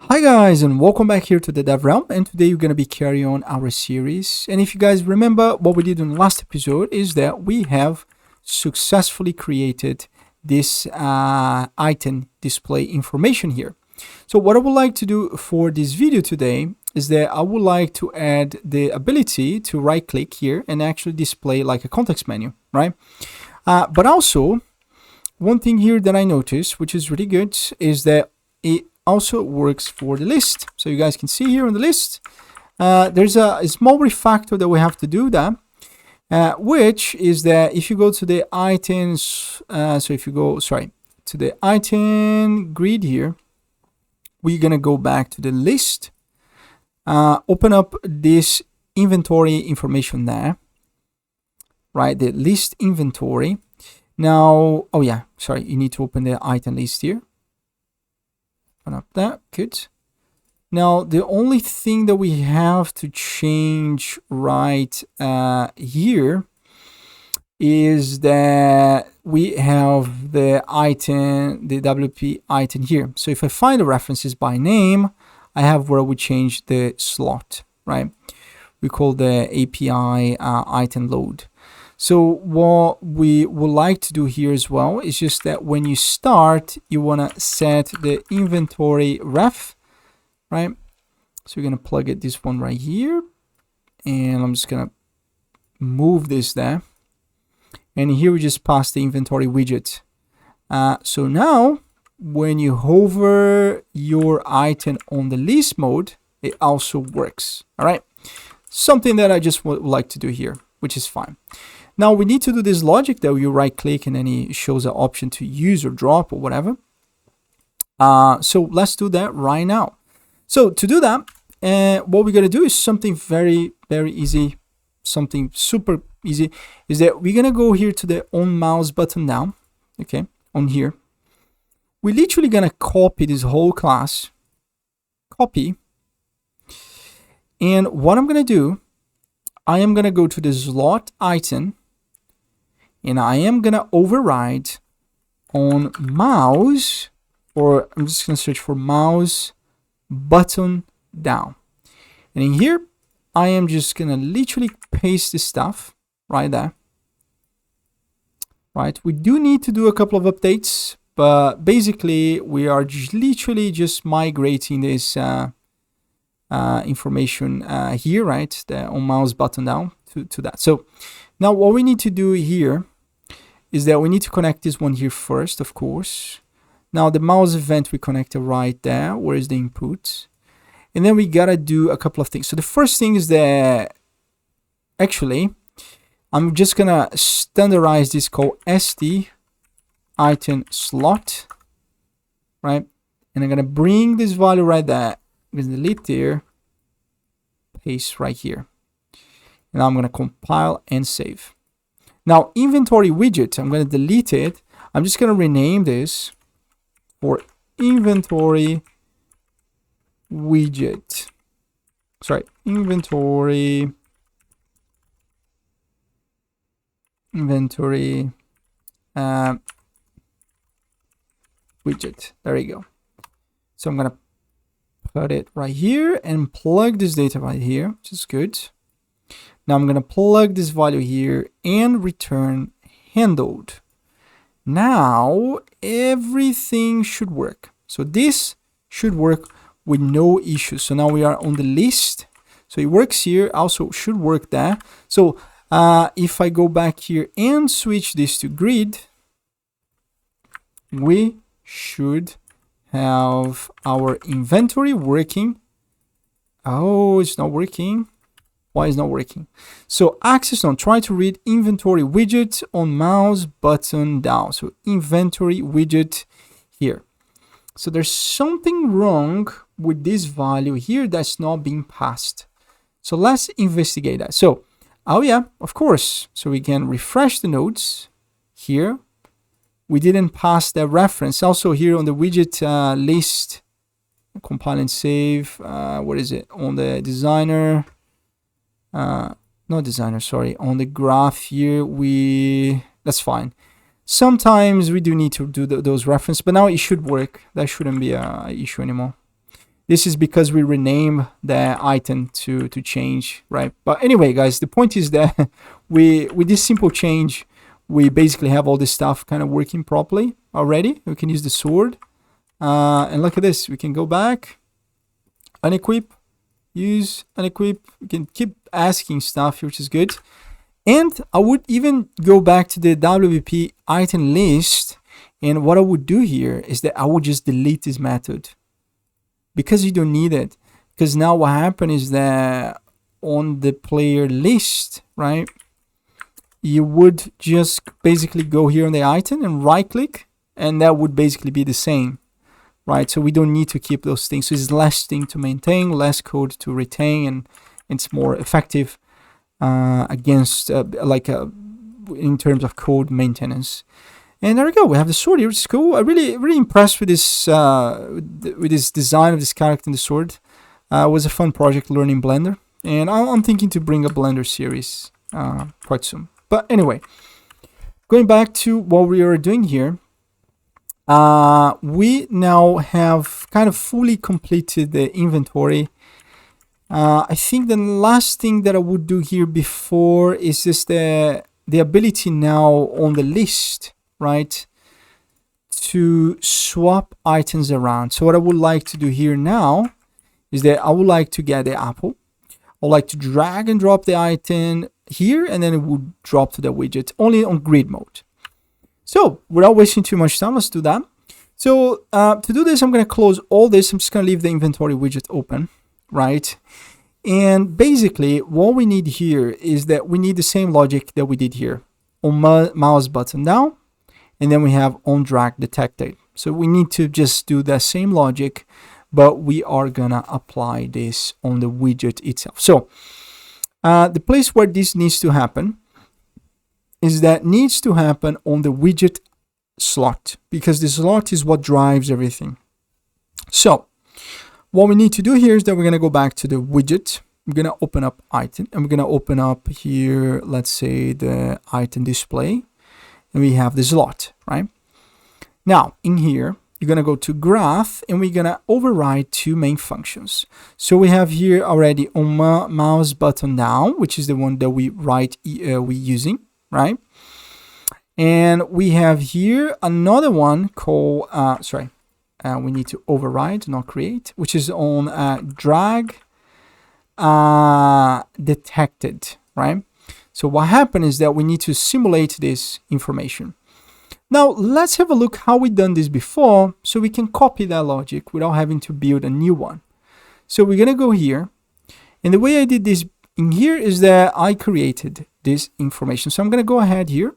Hi guys, and welcome back here to the Dev Realm, and today we're going to be carrying on our series. And if you guys remember, what we did in the last episode is that we have successfully created this item display information here. So what I would like to do for this video today is that I would like to add the ability to right click here and actually display like a context menu, right? But also, one thing here that I noticed, which is really good, is that it also works for the list. So you guys can see here on the list, there's a small refactor that we have to do that, which is that if you go to the items, so if you go, to the item grid here, we're gonna go back to the list, open up this inventory information there, right? The list inventory. Now, oh yeah, sorry, you need to open the item list here. Open up that, good. Now, the only thing that we have to change right here is that we have the item, the WP item here. So if I find the references by name, I have where we change the slot, right? We call the API item load. So what we would like to do here as well is just that when you start, you want to set the inventory ref, right? So we're going to plug it this one right here, and I'm just going to move this there. And here we just pass the inventory widget. So now when you hover your item on the list mode, it also works. All right. Something that I just would like to do here, which is fine. Now we need to do this logic that you right click and then it shows an option to use or drop or whatever. So let's do that right now. So to do that, what we're going to do is something very, very easy, something super easy, is that we're going to go here to the on mouse button down, okay, on here. We're literally going to copy this whole class, copy. And what I'm going to do, I am going to go to the slot item, and I am going to override on mouse, or I'm just going to search for mouse button down. And in here, I am just going to literally paste this stuff right there. Right, we do need to do a couple of updates, but basically we are literally just migrating this information here, right, the on mouse button down to that. So now what we need to do here is that we need to connect this one here first, of course. Now the mouse event we connected right there. Where is the input? And then we gotta do a couple of things. So the first thing is that actually I'm just gonna standardize this called st item slot, right? And I'm gonna bring this value right there. I'm gonna delete there, paste right here. And now I'm gonna compile and save. Now inventory widget, I'm gonna delete it. I'm just gonna rename this for inventory widget. Sorry, inventory widget. There you go. So I'm gonna put it right here and plug this data right here, which is good. Now I'm gonna plug this value here and return handled. Now everything should work. So this should work with no issues. So now we are on the list. So it works here, also should work there. So if I go back here and switch this to grid, we should have our inventory working. Oh, it's not working. Why is not working? So access on, try to read inventory widget on mouse button down. So inventory widget here. So there's something wrong with this value here that's not being passed. So let's investigate that. So, oh yeah, of course. So we can refresh the nodes here. We didn't pass that reference. Also here on the widget list, compile and save. What is it? On the designer, not designer, sorry. On the graph here, that's fine. Sometimes we do need to do those references, but now it should work. That shouldn't be an issue anymore. This is because we rename the item to change, right? But anyway, guys, the point is that with this simple change, we basically have all this stuff kind of working properly already. We can use the sword. And look at this. We can go back, unequip, use, unequip. We can keep asking stuff, which is good. And I would even go back to the WP item list. And what I would do here is that I would just delete this method, because you don't need it. Because now what happened is that on the player list, right, you would just basically go here on the item and right click, and that would basically be the same, right? So we don't need to keep those things. So it's less thing to maintain, less code to retain, and it's more effective against in terms of code maintenance. And there we go. We have the sword here, which is cool. I'm really impressed with this design of this character in the sword. It was a fun project learning Blender, and I'm thinking to bring a Blender series quite soon. But anyway, going back to what we are doing here, we now have kind of fully completed the inventory. I think the last thing that I would do here before is just the ability now on the list, right, to swap items around. So what I would like to do here now is that I would like to get the apple. I would like to drag and drop the item here, and then it would drop to the widget only on grid mode. So without wasting too much time, let's do that. So to do this, I'm going to close all this. I'm just going to leave the inventory widget open, right? And basically what we need here is that we need the same logic that we did here. On mouse button down, and then we have on drag detected. So we need to just do the same logic, but we are gonna apply this on the widget itself. So the place where this needs to happen is that needs to happen on the widget slot, because the slot is what drives everything. So what we need to do here is that we're gonna go back to the widget. We're gonna open up item, and we're gonna open up here, let's say, the item display. And we have the slot, right? Now, in here, you're going to go to graph, and we're going to override two main functions. So we have here already on mouse button down, which is the one that we using, right? And we have here another one called, we need to override, not create, which is on drag detected, right? So what happened is that we need to simulate this information. Now let's have a look how we done this before, so we can copy that logic without having to build a new one. So we're gonna go here, and the way I did this in here is that I created this information. So I'm gonna go ahead here.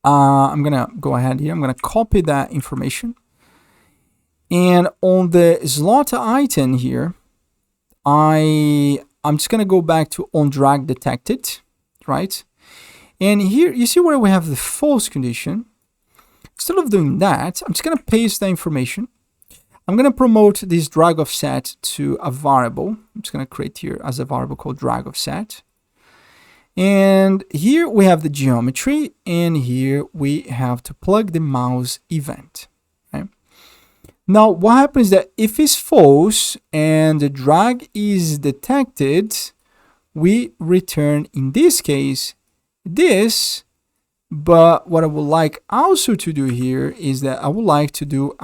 I'm gonna copy that information, and on the slot item here, I'm just going to go back to on drag detected, right? And here you see where we have the false condition. Instead of doing that, I'm just going to paste the information. I'm going to promote this drag offset to a variable. I'm just going to create here as a variable called drag offset. And here we have the geometry, and here we have to plug the mouse event. Now, what happens is that if it's false and the drag is detected, we return, in this case, this. But what I would like also to do here is that I would like to do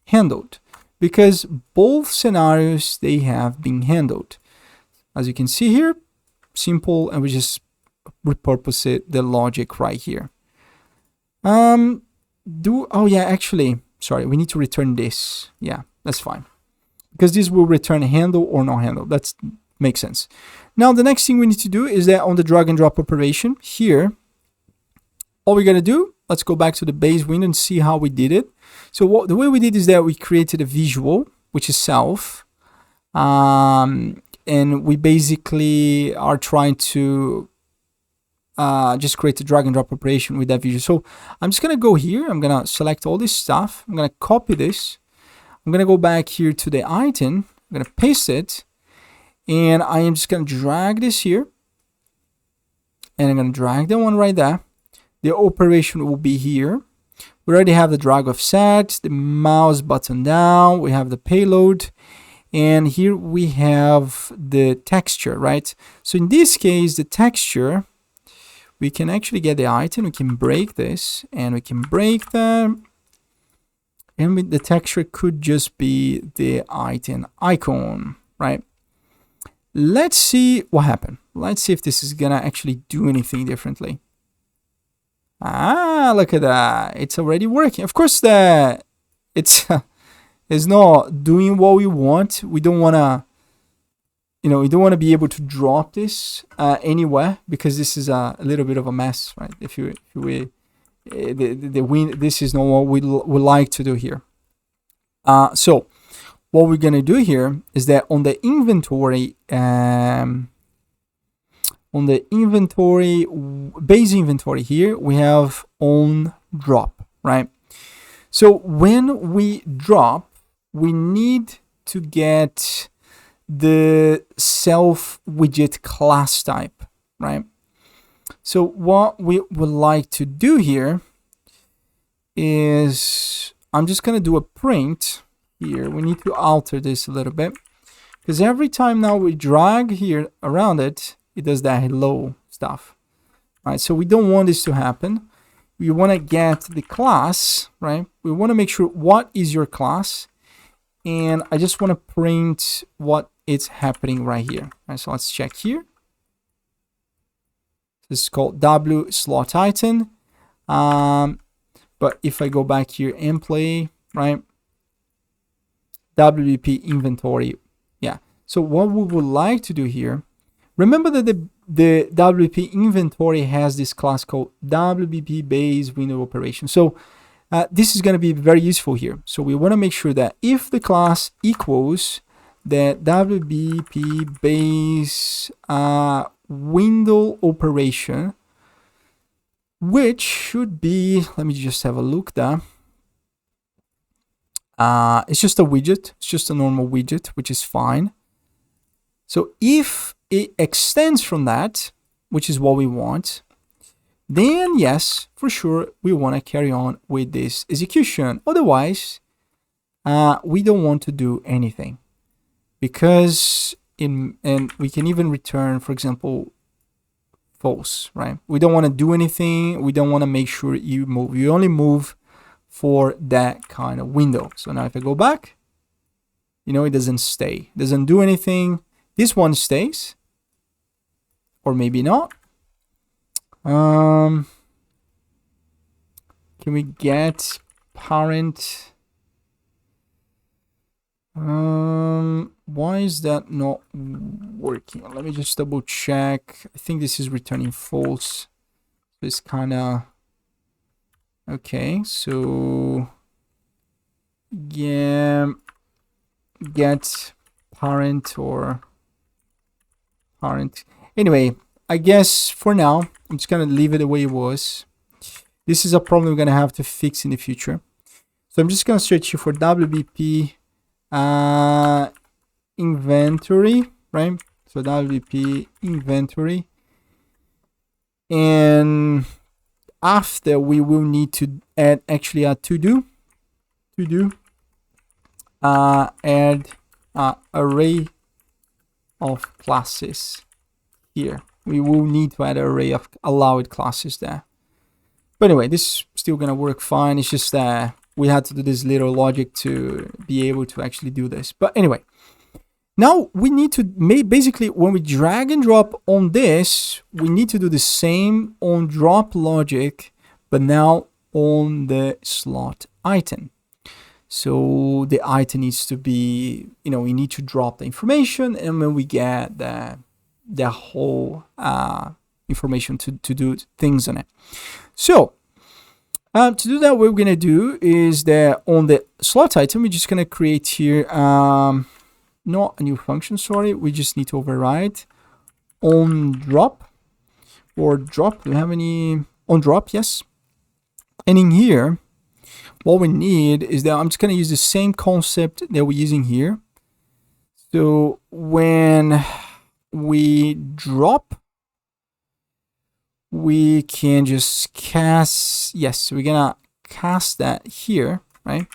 handled, because both scenarios, they have been handled. As you can see here, simple, and we just repurpose it, the logic right here. Sorry, we need to return this. Yeah, that's fine, because this will return handle or not handle. That makes sense. Now, the next thing we need to do is that on the drag and drop operation here, all we're going to do, let's go back to the base window and see how we did it. So the way we did is that we created a visual, which is self. And we basically are trying to just create a drag and drop operation with that visual. So I'm just gonna go here, I'm gonna select all this stuff, I'm gonna copy this, I'm gonna go back here to the item, I'm gonna paste it, and I am just gonna drag this here, and I'm gonna drag the one right there. The operation will be here. We already have the drag offset, the mouse button down, we have the payload, and here we have the texture, right? So in this case, the texture, we can actually get the item, we can break this, and we can break that, and the texture could just be the item icon, right? Let's see what happened. Let's see if this is gonna actually do anything differently. Ah, look at that. It's already working. Of course, it's not doing what we want. We don't want to, we don't want to be able to drop this anywhere, because this is a little bit of a mess, right? If we this is not what we like to do here. So what we're gonna do here is that on the inventory, base inventory here, we have on drop, right? So when we drop, we need to get the self widget class type, right? So what we would like to do here is, I'm just going to do a print here. We need to alter this a little bit, because every time now we drag here around it, it does that hello stuff, right? So we don't want this to happen. We want to get the class, right? We want to make sure what is your class, and I just want to print what is happening right here. Right, so let's check here. This is called W slot item. But if I go back here and play, right, WP inventory, yeah. So what we would like to do here, remember that the WP inventory has this class called WP base window operation. So this is going to be very useful here. So we want to make sure that if the class equals the WP base window operation, which should be, let me just have a look there. It's just a widget. It's just a normal widget, which is fine. So if it extends from that, which is what we want, then yes, for sure, we want to carry on with this execution. Otherwise, we don't want to do anything, because and we can even return, for example, false, right? We don't want to do anything. We don't want to make sure you move. You only move for that kind of window. So now if I go back, it doesn't stay. It doesn't do anything. This one stays, or maybe not. Can we get parent? Why is that not working? Let me just double check. I think this is returning false. So it's kind of okay. So yeah, get parent or parent. Anyway, I guess for now I'm just gonna leave it the way it was. This is a problem we're gonna have to fix in the future. So I'm just gonna search here for WP inventory, right? So WP inventory, and after we will need to add actually a to do add array of classes here. We will need to add an array of allowed classes there. But anyway, this is still gonna work fine. It's just that we had to do this little logic to be able to actually do this. But anyway, now we need to basically, when we drag and drop on this, we need to do the same on drop logic, but now on the slot item. So the item needs to be, we need to drop the information, and when we get the whole information to do things on it. So to do that, what we're going to do is that on the slot item, we're just going to create here, not a new function, sorry. We just need to override on drop or drop. Do we have any on drop? Yes. And in here, what we need is that I'm just going to use the same concept that we're using here. So when we drop, we can just cast, yes, we're gonna cast that here, right?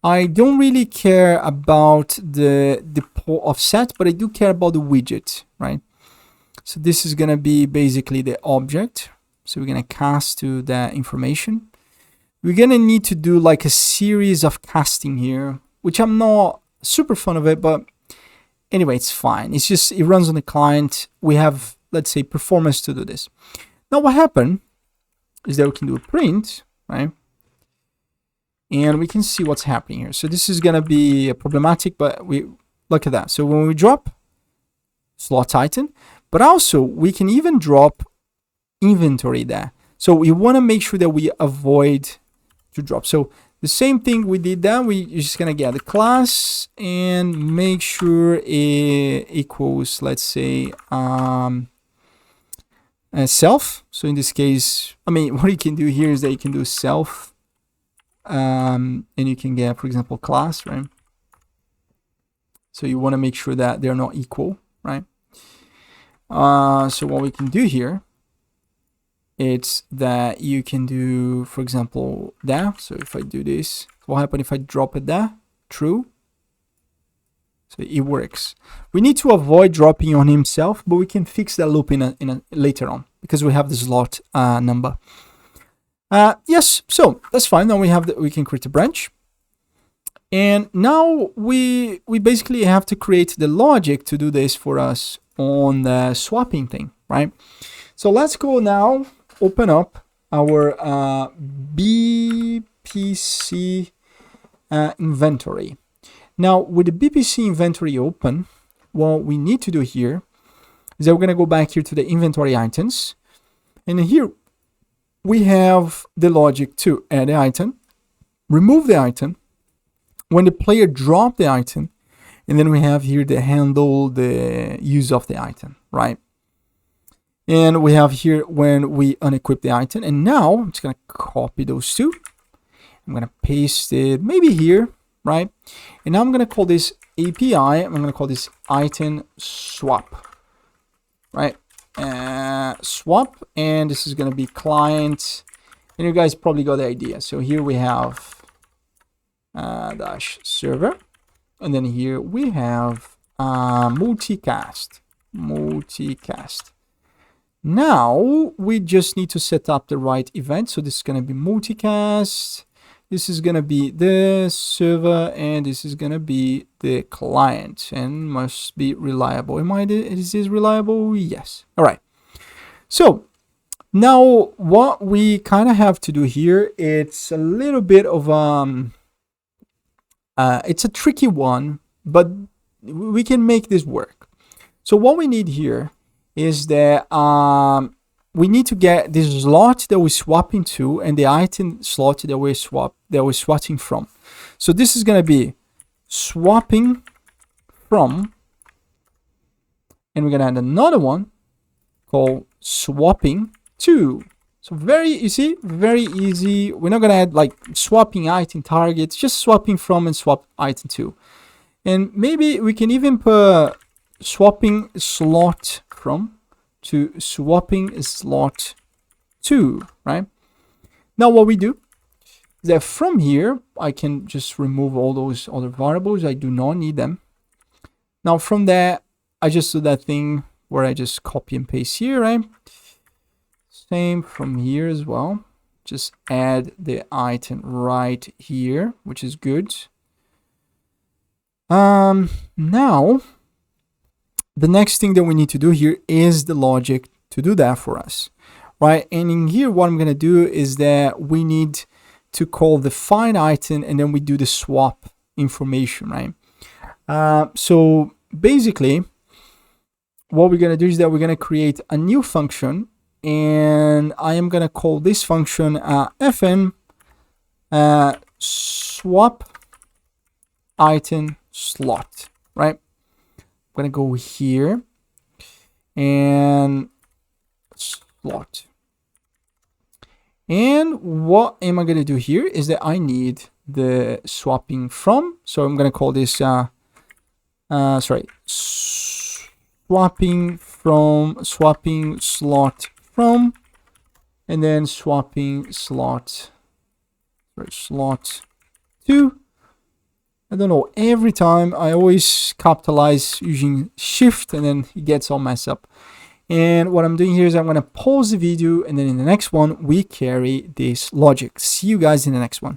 I don't really care about the pole offset, but I do care about the widget, right? So this is gonna be basically the object. So we're gonna cast to that information. We're gonna need to do like a series of casting here, which I'm not super fond of it, but anyway, it's fine. It's just, it runs on the client. We have, let's say, performance to do this. Now what happened is that we can do a print, right? And we can see what's happening here. So this is gonna be problematic, but we look at that. So when we drop slot item, but also we can even drop inventory there. So we wanna make sure that we avoid to drop. So the same thing we did there, we're just gonna get the class and make sure it equals, let's say, self. So in this case, I mean, what you can do here is that you can do self, and you can get, for example, class, right? So you want to make sure that they're not equal, right? So what we can do here, it's that you can do, for example, that. So if I do this, what happens if I drop it there? True. So it works. We need to avoid dropping on himself, but we can fix that loop in a later on because we have the slot number. Yes, so that's fine. Now we have we can create a branch, and now we basically have to create the logic to do this for us on the swapping thing, right? So let's go now. Open up our BPC inventory. Now with the BPC inventory open, what we need to do here is that we're going to go back here to the inventory items, and here we have the logic to add the item, remove the item, when the player drop the item, and then we have here the handle the use of the item, right? And we have here when we unequip the item. And now I'm just going to copy those two. I'm going to paste it maybe here, right? And now I'm going to call this API. I'm going to call this item swap, right? Swap, and this is going to be client, and you guys probably got the idea. So here we have dash server, and then here we have multicast. Now we just need to set up the right event. So this is going to be multicast, this is going to be the server, and this is going to be the client, and must be reliable. Is this reliable? Yes. All right. So now what we kind of have to do here, it's a little bit of it's a tricky one, but we can make this work. So what we need here is that we need to get this slot that we're swapping to and the item slot that we're switching from. So this is going to be swapping from, and we're going to add another one called swapping to. So you see, very easy. We're not going to add like swapping item targets, just swapping from and swap item to. And maybe we can even put swapping slot from to swapping slot to, right? Now what we do is that from here, I can just remove all those other variables. I do not need them. Now from there, I just do that thing where I just copy and paste here, right? Same from here as well. Just add the item right here, which is good. Now the next thing that we need to do here is the logic to do that for us, right? And in here, what I'm going to do is that we need to call the find item, and then we do the swap information, right? So basically, what we're going to do is that we're going to create a new function, and I am going to call this function fn swap item slot, right? I'm going to go here and slot. And what am I going to do here is that I need the swapping from. So I'm going to call this, swapping slot from, and then swapping slot for slot 2. I don't know, every time I always capitalize using shift and then it gets all messed up. And what I'm doing here is I'm going to pause the video, and then in the next one we carry this logic. See you guys in the next one.